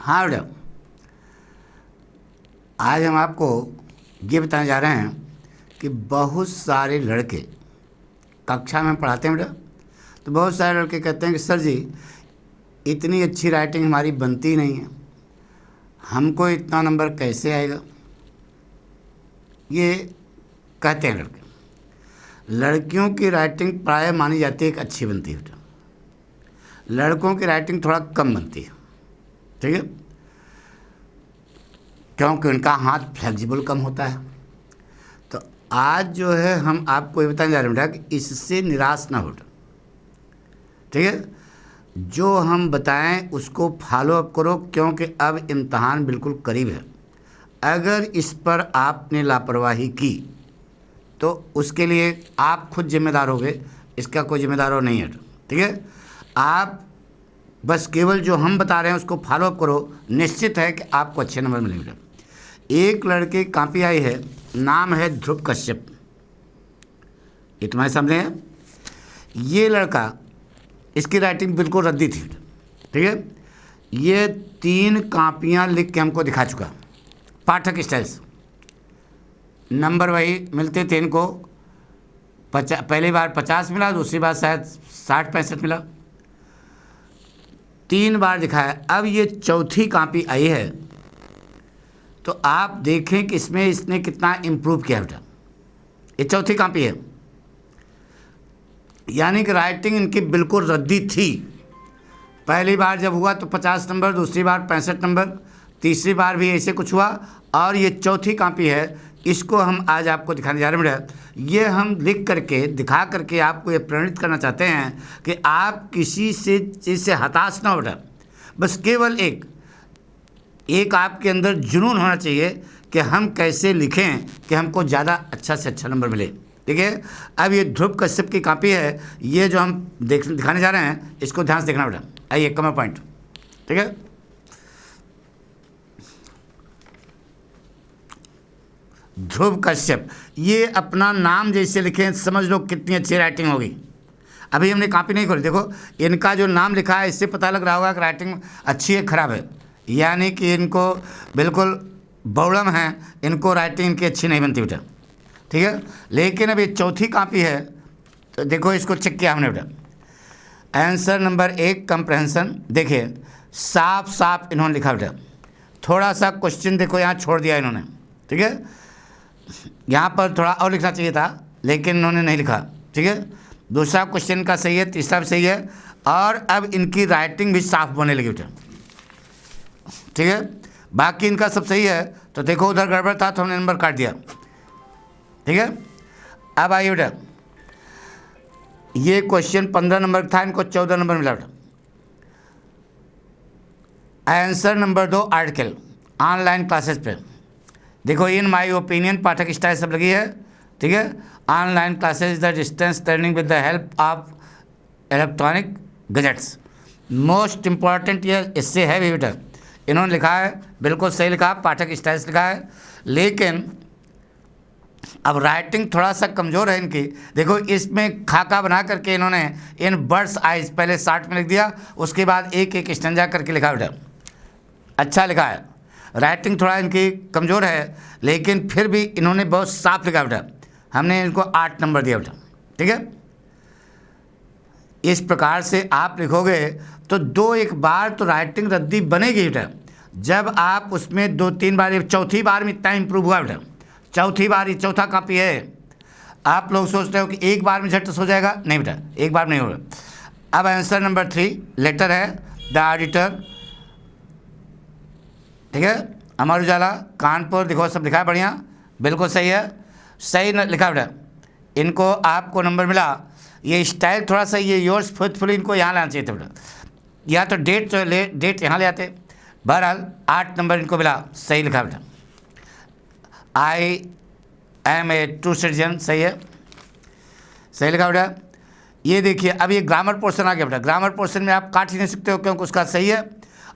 हाँ बेटा, आज हम आपको ये बताने जा रहे हैं कि बहुत सारे लड़के कक्षा में पढ़ाते हैं बेटा, तो बहुत सारे लड़के कहते हैं कि सर जी इतनी अच्छी राइटिंग हमारी बनती नहीं है, हमको इतना नंबर कैसे आएगा। ये कहते हैं लड़के। लड़कियों की राइटिंग प्राय मानी जाती है कि अच्छी बनती है बेटा, लड़कों की राइटिंग थोड़ा कम बनती है, ठीक है, क्योंकि उनका हाथ फ्लेक्सिबल कम होता है। तो आज जो है हम आपको ये बताने जा रहे हैं बेटा कि इससे निराश ना हो, ठीक है। जो हम बताएं उसको फॉलो अप करो, क्योंकि अब इम्तहान बिल्कुल करीब है। अगर इस पर आपने लापरवाही की तो उसके लिए आप खुद जिम्मेदार होगे, इसका कोई जिम्मेदार और नहीं है, ठीक है। आप बस केवल जो हम बता रहे हैं उसको फॉलो अप करो, निश्चित है कि आपको अच्छे नंबर मिलेंगे। एक लड़के की कॉपी आई है, नाम है ध्रुव कश्यप, ये तुम्हारे सामने है। ये लड़का, इसकी राइटिंग बिल्कुल रद्दी थी, ठीक है। ये 3 कॉपियाँ लिख के हमको दिखा चुका, पाठक स्टाइल से। नंबर वही मिलते थे इनको, पहली बार 50 मिला, दूसरी बार शायद 60-65 मिला, 3 बार दिखाया। अब ये चौथी कॉपी आई है, तो आप देखें कि इसमें इसने कितना इम्प्रूव किया बेटा। ये चौथी कॉपी है, यानी कि राइटिंग इनकी बिल्कुल रद्दी थी। पहली बार जब हुआ तो 50 नंबर, दूसरी बार 65 नंबर, तीसरी बार भी ऐसे कुछ हुआ, और ये चौथी कॉपी है। इसको हम आज आपको दिखाने जा रहे हैं बेटा। ये हम लिख करके दिखा करके आपको ये प्रेरित करना चाहते हैं कि आप किसी से चीज़ से हताश ना हो बेटा। बस केवल एक आपके अंदर जुनून होना चाहिए कि हम कैसे लिखें कि हमको ज़्यादा अच्छा से अच्छा नंबर मिले, ठीक है। अब ये ध्रुव कश्यप की कॉपी है, ये जो हम दिखाने जा रहे हैं इसको ध्यान से देखना बेटा। आइए, कमर पॉइंट, ठीक है। ध्रुव कश्यप, ये अपना नाम जैसे लिखें, समझ लो कितनी अच्छी राइटिंग होगी। अभी हमने कॉपी नहीं खोली, देखो इनका जो नाम लिखा है इससे पता लग रहा होगा कि राइटिंग अच्छी है खराब है, यानी कि इनको बिल्कुल बौड़म है, इनको राइटिंग इनकी अच्छी नहीं बनती बेटा, ठीक है। लेकिन अब ये चौथी कॉपी है, तो देखो इसको चेक किया हमने बेटा। आंसर नंबर 1 कंप्रहेंशन, देखिए साफ साफ इन्होंने लिखा बेटा। थोड़ा सा क्वेश्चन देखो यहाँ छोड़ दिया इन्होंने, ठीक है। यहाँ पर थोड़ा और लिखना चाहिए था, लेकिन इन्होंने नहीं लिखा, ठीक है। दूसरा क्वेश्चन का सही है, तीसरा भी सही है, और अब इनकी राइटिंग भी साफ बनने लगी बेटा, ठीक है। बाकी इनका सब सही है, तो देखो उधर गड़बड़ था तो हमने नंबर काट दिया, ठीक है। अब आइए बेटा, ये क्वेश्चन 15 नंबर था, इनको 14 नंबर मिला बेटा। Answer number 2 article online classes पे, देखो in my opinion Pathak style सब लगी है, ठीक है। Online classes the distance learning with the help of electronic gadgets, most important ये इससे है भी बेटा। इन्होंने लिखा है, बिल्कुल सही लिखा, पाठक स्टाइल से लिखा है, लेकिन अब राइटिंग थोड़ा सा कमज़ोर है इनकी। देखो इसमें खाका बना करके इन्होंने इन बर्ड्स आइज पहले 60 में लिख दिया, उसके बाद एक स्टैंजा करके लिखा बेटा। अच्छा लिखा है, राइटिंग थोड़ा इनकी कमज़ोर है, लेकिन फिर भी इन्होंने बहुत साफ लिखा बेटा। हमने इनको 8 नंबर दिया बेटा, ठीक है। इस प्रकार से आप लिखोगे तो 2-1 बार तो राइटिंग रद्दी बनेगी बेटा। जब आप उसमें 2-3 बार, चौथी बार में इतना इम्प्रूव हुआ बेटा, चौथी बार, ये चौथा कॉपी है। आप लोग सोच रहे हो कि एक बार में झट हो जाएगा, नहीं बेटा, एक बार नहीं होगा। अब आंसर नंबर 3 लेटर है द ऑडिटर, ठीक है। अमर उजाला कानपुर, देखो सब लिखा है बढ़िया, बिल्कुल सही है, सही लिखा बेटा। इनको आपको नंबर मिला। ये स्टाइल थोड़ा सा, ये योर्स फेथफुली, इनको यहाँ लाना चाहिए था बेटा, या तो डेट यहाँ ले आते। बहरहाल 8 नंबर इनको मिला, सही लिखा बेटा। I am a true citizen, सही है, सही लिखा बेटा। ये देखिए अब ये ग्रामर पोर्शन आ गया बेटा। ग्रामर पोर्शन में आप काट ही नहीं सकते हो, क्योंकि उसका सही है,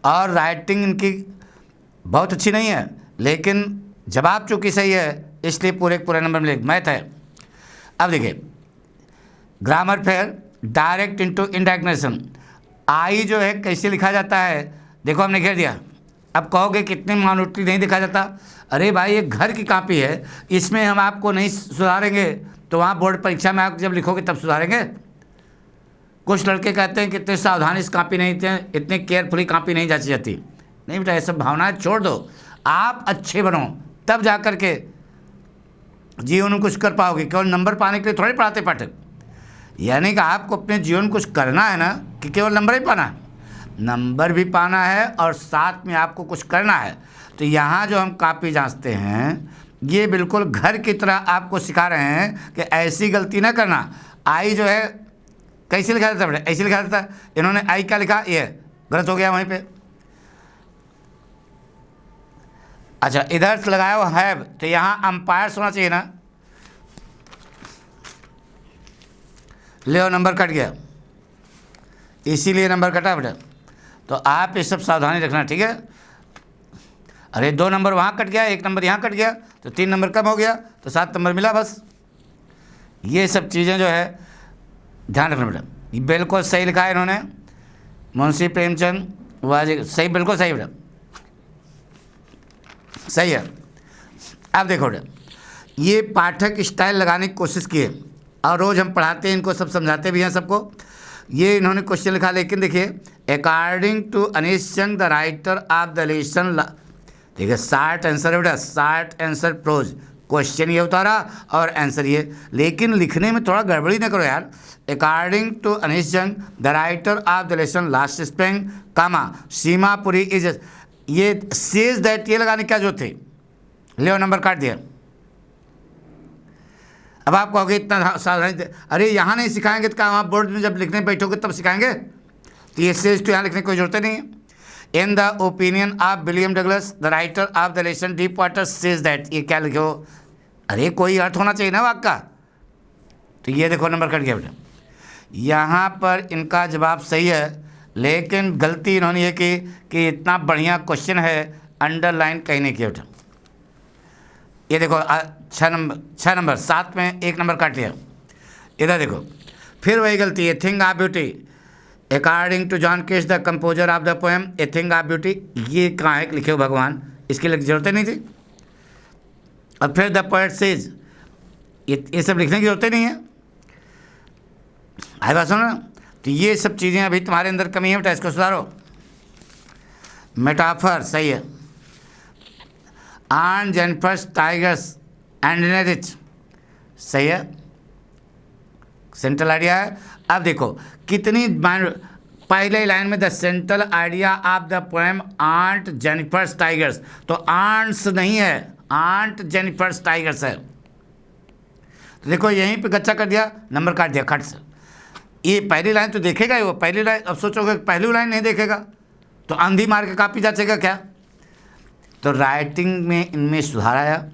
और राइटिंग इनकी बहुत अच्छी नहीं है, लेकिन जवाब चूँकि सही है इसलिए पूरे नंबर मिले। मैथ है। अब देखिए ग्रामर फेयर, डायरेक्ट इनटू इनडायरेक्ट नेरेशन, आई जो है कैसे लिखा जाता है, देखो हमने घेर दिया, अब कहोगे कितने माइनॉरिटी नहीं देखा जाता। अरे भाई ये घर की कॉपी है, इसमें हम आपको नहीं सुधारेंगे तो वहाँ बोर्ड परीक्षा में आप जब लिखोगे तब सुधारेंगे। कुछ लड़के कहते हैं कि इतने सावधानी से कॉपी नहीं थे, इतने केयरफुली कॉपी नहीं जांची जाती। नहीं बेटा, ये सब भावनाएं छोड़ दो, आप अच्छे बनो तब जा कर के जीवन में कुछ कर पाओगे। केवल नंबर पाने के लिए थोड़ी पढ़ाते पाठक। यानी कि आपको अपने जीवन में कुछ करना है ना, कि केवल नंबर ही पाना है, नंबर भी पाना है और साथ में आपको कुछ करना है। तो यहाँ जो हम कॉपी जांचते हैं ये बिल्कुल घर की तरह आपको सिखा रहे हैं कि ऐसी गलती ना करना। आई जो है कैसे लिखा जाता है, ऐसे लिखा जाता। इन्होंने आई क्या लिखा, ये गलत हो गया वहीं पे। अच्छा, इधर से लगाया हुआ हैव, तो यहाँ अंपायर होना चाहिए ना। ले नंबर कट गया, इसीलिए नंबर कटा बेटा। तो आप ये सब सावधानी रखना, ठीक है। अरे 2 नंबर वहाँ कट गया, 1 नंबर यहाँ कट गया, तो 3 नंबर कम हो गया, तो 7 नंबर मिला बस। ये सब चीज़ें जो है ध्यान रखना बेटा। ये बिल्कुल सही लिखा है इन्होंने, मुंशी प्रेमचंद वाजिद, सही, बिल्कुल सही बेटा, सही है। अब देखो बेटा, ये पाठक स्टाइल लगाने की कोशिश की है और रोज़ हम पढ़ाते हैं इनको, सब समझाते भी हैं सबको। ये इन्होंने क्वेश्चन लिखा, लेकिन देखिए according to Anish Chand the writer of the lesson, ठीक है, शार्ट आंसर है बेटा, शार्ट आंसर प्रोज। क्वेश्चन ये उतारा और आंसर ये, लेकिन लिखने में थोड़ा गड़बड़ी ना करो यार। According to Anish Chand the writer of the lesson last spring comma Seemapuri is, ये सेज दैट ये लगाने क्या जो थे, ले नंबर काट दिया। अब आप कहोगे इतना सावधानी, अरे यहाँ नहीं सिखाएंगे तो क्या वहाँ बोर्ड में जब लिखने बैठोगे तब सिखाएंगे। तो ये सेज तो यहाँ लिखने की कोई जरूरत नहीं है। In the opinion of William Douglas the writer of the lesson deep water says that, ये क्या लिखो, अरे कोई अर्थ होना चाहिए ना वाक्य का। तो ये देखो नंबर कट गया बेटा। यहाँ पर इनका जवाब सही है, लेकिन गलती इन्होंने ये की कि इतना बढ़िया क्वेश्चन है अंडरलाइन कहीं नहीं किया बेटा। ये देखो 6 नंबर 7 में 1 नंबर काट लिया। इधर देखो फिर वही गलती है, thing of beauty according to John Keats the composer of the poem a thing of beauty, ये कहाँ है लिखे हो भगवान, इसके लिए जरूरत नहीं थी। और फिर द पोएट सेज, ये सब लिखने की जरूरत ही नहीं है। आई बात सुनो ना। तो ये सब चीज़ें अभी तुम्हारे अंदर कमी है बेटा, इसको सुधारो। मेटाफर सही है, आन जेनिफर्स टाइगर्स एंड रिच सही है, सेंट्रल आइडिया है। अब देखो कितनी पहले लाइन में the central idea of the poem aunt Jennifer's tigers, तो आंट्स नहीं है, आंट जेनिफर्स टाइगर्स है। तो देखो यहीं पे गच्चा कर दिया, नंबर काट दिया खट से। ये पहली लाइन तो देखेगा ही वो, पहली लाइन। अब सोचोगे पहली लाइन नहीं देखेगा तो आंधी मार के कॉपी जाचेगा क्या। तो राइटिंग में इनमें सुधार आया,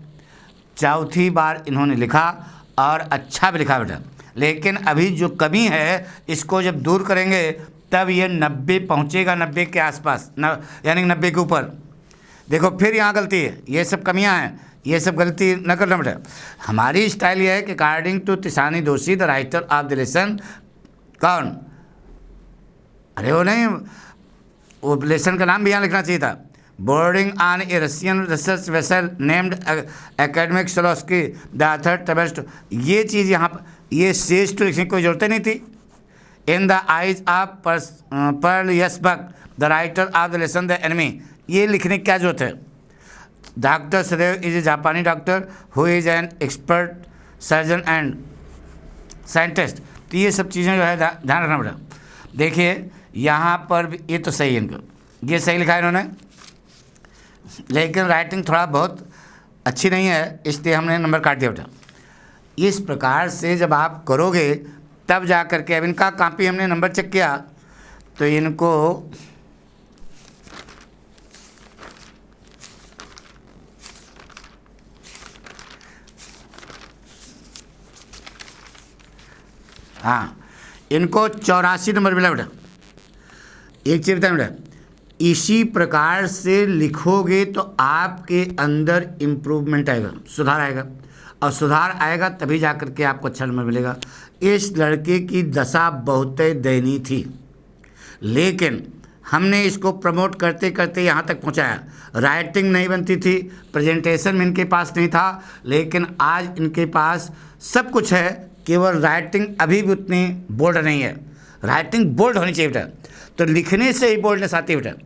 चौथी बार इन्होंने लिखा और अच्छा भी लिखा बेटा। लेकिन अभी जो कमी है इसको जब दूर करेंगे तब ये 90 पहुँचेगा, 90 के आसपास, यानी 90 के ऊपर। देखो फिर यहाँ गलती है, ये सब कमियाँ हैं, ये सब गलती न करना बेटा। हमारी स्टाइल ये है कि अकॉर्डिंग टू तिसानी दोषी the writer of the lesson, कौन, अरे वो नहीं, वो लेसन का नाम भी यहाँ लिखना चाहिए था, boarding on a Russian research vessel named Akademik Shokalskiy the author टेबेस्ट, ये चीज़ यहाँ पर, ये सेज तो लिखने की कोई जरूरत नहीं थी। In the eyes of Pearl S Buck the writer of the lesson the enemy, ये लिखने की क्या जरूरत है। डॉक्टर सदैव इज ए जापानी doctor who is an expert surgeon and scientist. तो ये सब चीज़ें जो है ध्यान रखना पड़ा। देखिए यहाँ पर भी ये तो सही है, इनको ये सही लिखा है इन्होंने, लेकिन राइटिंग थोड़ा बहुत अच्छी नहीं है, इसलिए हमने नंबर काट दिया बेटा। इस प्रकार से जब आप करोगे तब जा कर के, अब इनका कॉपी हमने नंबर चेक किया तो इनको हाँ, इनको 84 नंबर मिला बेटा। एक चीज़ बता बेटा, इसी प्रकार से लिखोगे तो आपके अंदर इम्प्रूवमेंट आएगा, सुधार आएगा, और सुधार आएगा तभी जा कर के आपको अच्छा नंबर मिलेगा। इस लड़के की दशा बहुत दयनीय थी, लेकिन हमने इसको प्रमोट करते करते यहाँ तक पहुँचाया। राइटिंग नहीं बनती थी, प्रेजेंटेशन में इनके पास नहीं था, लेकिन आज इनके पास सब कुछ है, केवल राइटिंग अभी भी उतनी बोल्ड नहीं है। राइटिंग बोल्ड होनी चाहिए बेटा, तो लिखने से ही बोल्डनेस आती है बेटा।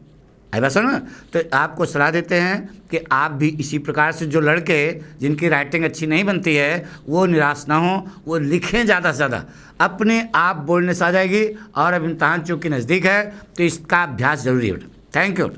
आई बात समझ? तो आपको सलाह देते हैं कि आप भी इसी प्रकार से, जो लड़के जिनकी राइटिंग अच्छी नहीं बनती है वो निराश ना हो, वो लिखें ज़्यादा से ज़्यादा, अपने आप बोलनेस आ जाएगी। और अब इम्तहान चूँकि नज़दीक है तो इसका अभ्यास ज़रूरी है बेटा। Thank you.